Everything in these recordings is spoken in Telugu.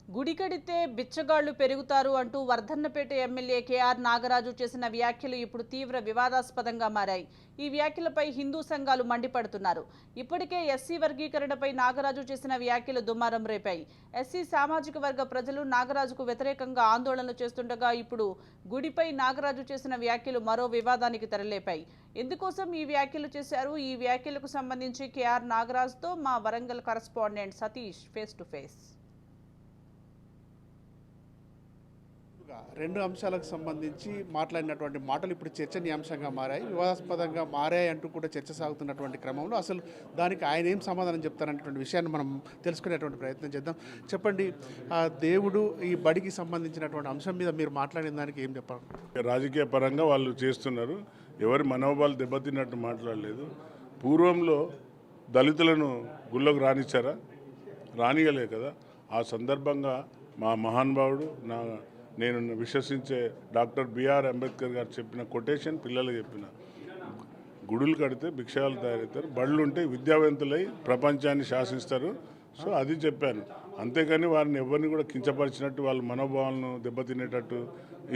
గుడి కడితే బిచ్చగాళ్లు పెరుగుతారు అంటూ వర్ధన్నపేట ఎమ్మెల్యే కేఆర్ నాగరాజు చేసిన వ్యాఖ్యలు ఇప్పుడు తీవ్ర వివాదాస్పదంగా మారాయి. ఈ వ్యాఖ్యలపై హిందూ సంఘాలు మండిపడుతున్నారు. ఇప్పటికే ఎస్సీ వర్గీకరణపై నాగరాజు చేసిన వ్యాఖ్యలు దుమారం రేపాయి. ఎస్సీ సామాజిక వర్గ ప్రజలు నాగరాజుకు వ్యతిరేకంగా ఆందోళనలు చేస్తుండగా ఇప్పుడు గుడిపై నాగరాజు చేసిన వ్యాఖ్యలు మరో వివాదానికి తెరలేపాయి. ఎందుకోసం ఈ వ్యాఖ్యలు చేశారు? ఈ వ్యాఖ్యలకు సంబంధించి కేఆర్ నాగరాజుతో మా Warangal correspondent Satish face to face. రెండు అంశాలకు సంబంధించి మాట్లాడినటువంటి మాటలు ఇప్పుడు చర్చనీయాంశంగా మారాయి, వివాదాస్పదంగా మారాయి అంటూ కూడా చర్చ సాగుతున్నటువంటి క్రమంలో అసలు దానికి ఆయన ఏం సమాధానం చెప్తారనేటువంటి విషయాన్ని మనం తెలుసుకునేటువంటి ప్రయత్నం చేద్దాం. చెప్పండి, దేవుడు ఈ బడికి సంబంధించినటువంటి అంశం మీద మీరు మాట్లాడిన దానికి ఏం చెప్పాలి? రాజకీయ పరంగా వాళ్ళు చేస్తున్నారు, ఎవరి మనోభావాలు దెబ్బతిన్నట్టు మాట్లాడలేదు. పూర్వంలో దళితులను గుళ్ళకు రానిచ్చారా? రానియలే కదా. ఆ సందర్భంగా మా మహానుభావుడు నేను విశ్వసించే డాక్టర్ బిఆర్ అంబేద్కర్ గారు చెప్పిన కొటేషన్ పిల్లలు చెప్పిన, గుడులు కడితే భిక్షాలు తయారవుతారు, బళ్ళు ఉంటే విద్యావంతులై ప్రపంచాన్ని శాసిస్తారు. సో అది చెప్పాను. అంతేకాని వారిని ఎవరిని కూడా కించపరిచినట్టు, వాళ్ళ మనోభావాలను దెబ్బతినేటట్టు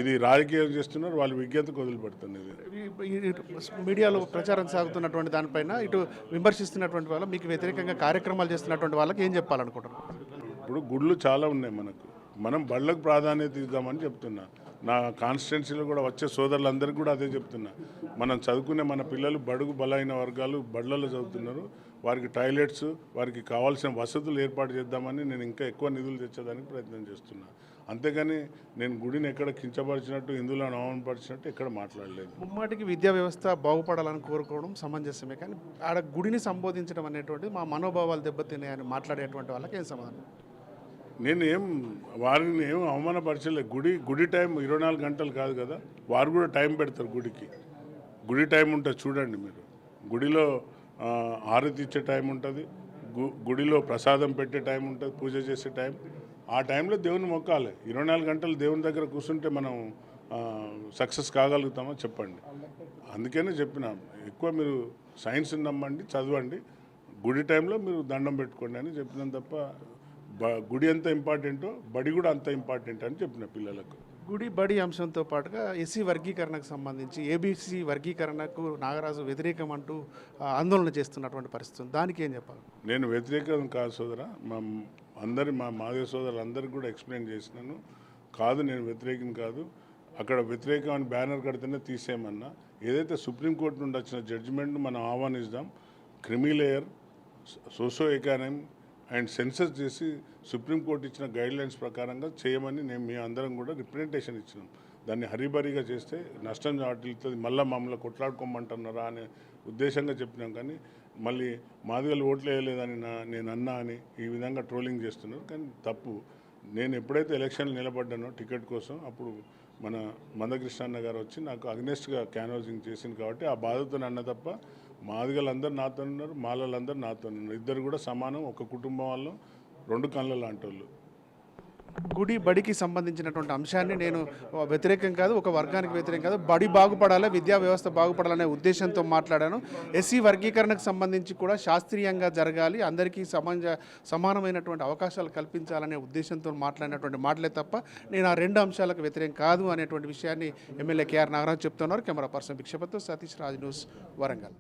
ఇది రాజకీయం చేస్తున్నారు. వాళ్ళు విజ్ఞతకు వదిలిపెడుతున్నారు. మీడియాలో ప్రచారం సాగుతున్నటువంటి దానిపైన ఇటు విమర్శిస్తున్నటువంటి వాళ్ళు, మీకు వ్యతిరేకంగా కార్యక్రమాలు చేస్తున్నటువంటి వాళ్ళకి ఏం చెప్పాలనుకుంటున్నారు? ఇప్పుడు గుళ్ళు చాలా ఉన్నాయి, మనం బళ్ళకు ప్రాధాన్యత ఇద్దామని చెప్తున్నా. నా కాన్స్టిట్యున్సీలో కూడా వచ్చే సోదరులందరికీ కూడా అదే చెప్తున్నా. మనం చదువుకునే మన పిల్లలు బడుగు బలైన వర్గాలు బళ్ళల్లో చదువుతున్నారు. వారికి టాయిలెట్స్, వారికి కావాల్సిన వసతులు ఏర్పాటు చేద్దామని నేను ఇంకా ఎక్కువ నిధులు తెచ్చేదానికి ప్రయత్నం చేస్తున్నా. అంతేగాని నేను గుడిని ఎక్కడ కించపరిచినట్టు, హిందువులను అవమానపరిచినట్టు ఎక్కడ మాట్లాడలేదు. ముమ్మాటికి విద్యా వ్యవస్థ బాగుపడాలని కోరుకోవడం సమంజసమే, కానీ ఆడ గుడిని సంబోధించడం అనేటువంటిది మా మనోభావాలు దెబ్బతిన్నాయని మాట్లాడేటువంటి వాళ్ళకి ఏం సమాధానం? వారిని ఏం అవమానపరచలేదు. గుడి టైం 24 గంటలు కాదు కదా, వారు కూడా టైం పెడతారు గుడికి. గుడి టైం ఉంటుంది చూడండి మీరు. గుడిలో హారతి ఇచ్చే టైం ఉంటుంది, గుడిలో ప్రసాదం పెట్టే టైం ఉంటుంది, పూజ చేసే టైం. ఆ టైంలో దేవుని మొక్కాలి. 24 గంటలు దేవుని దగ్గర కూర్చుంటే మనం సక్సెస్ కాగలుగుతామో చెప్పండి. అందుకనే చెప్పిన, ఎక్కువ మీరు సైన్స్ నమ్మండి, చదవండి, గుడి టైంలో మీరు దండం పెట్టుకోండి అని చెప్పినాం తప్ప గుడి ఎంత ఇంపార్టెంటో బడి కూడా అంత ఇంపార్టెంట్ అని చెప్పిన పిల్లలకు. గుడి బడి అంశంతో పాటుగా ఎస్సీ వర్గీకరణకు సంబంధించి ఏబీసీ వర్గీకరణకు నాగరాజు వ్యతిరేకం అంటూ ఆందోళన చేస్తున్నటువంటి పరిస్థితి, దానికి ఏం చెప్పాలి? నేను వ్యతిరేకం కాదు సోదరా, మా మాదేవ సోదరులందరికీ కూడా ఎక్స్ప్లెయిన్ చేసినాను. కాదు, నేను వ్యతిరేకం కాదు. అక్కడ వ్యతిరేకం అని బ్యానర్ కడితేనే తీసేయమన్నా. ఏదైతే సుప్రీంకోర్టు నుండి వచ్చిన జడ్జిమెంట్ను మనం ఆహ్వానిస్తాం. Creamy layer, socio economy and census చేసి సుప్రీంకోర్టు ఇచ్చిన గైడ్లైన్స్ ప్రకారంగా చేయమని మీ అందరం కూడా రిప్రజెంటేషన్ ఇచ్చినాం. దాన్ని హరిబరిగా చేస్తే నష్టం వాటిల్తుంది, మళ్ళీ మమ్మల్ని కొట్లాడుకోమంటున్నారా అనే ఉద్దేశంగా చెప్పినాం. కానీ మళ్ళీ మాదిగలు ఓట్లు వేయలేదని నేను అన్నా అని ఈ విధంగా ట్రోలింగ్ చేస్తున్నారు. కానీ తప్పు. నేను ఎప్పుడైతే ఎలక్షన్లు నిలబడ్డానో టికెట్ కోసం, అప్పుడు మన మందకృష్ణ గారు వచ్చి నాకు అగ్నెస్ట్గా క్యాన్వాసింగ్ చేసింది కాబట్టి ఆ బాధతో అన్న తప్ప మాదిగలందరూ నాతో ఉన్నారు, మాలలందరూ నాతో ఉన్నారు. ఇద్దరు కూడా సమానం, ఒక కుటుంబం వాళ్ళు, రెండు కళ్ళ లాంటి వాళ్ళు. గుడి బడికి సంబంధించినటువంటి అంశాన్ని నేను వ్యతిరేకం కాదు, ఒక వర్గానికి వ్యతిరేకం కాదు, బడి బాగుపడాలి, విద్యా వ్యవస్థ బాగుపడాలనే ఉద్దేశంతో మాట్లాడాను. ఎస్సీ వర్గీకరణకు సంబంధించి కూడా శాస్త్రీయంగా జరగాలి, అందరికీ సమానమైనటువంటి అవకాశాలు కల్పించాలనే ఉద్దేశంతో మాట్లాడినటువంటి మాటలే తప్ప నేను ఆ రెండు అంశాలకు వ్యతిరేకం కాదు అనేటువంటి విషయాన్ని ఎమ్మెల్యే కేఆర్ నాగరాజు చెప్తున్నారు. కెమెరా పర్సన్ భిక్షపతితో సతీష్, రాజ్ న్యూస్, వరంగల్.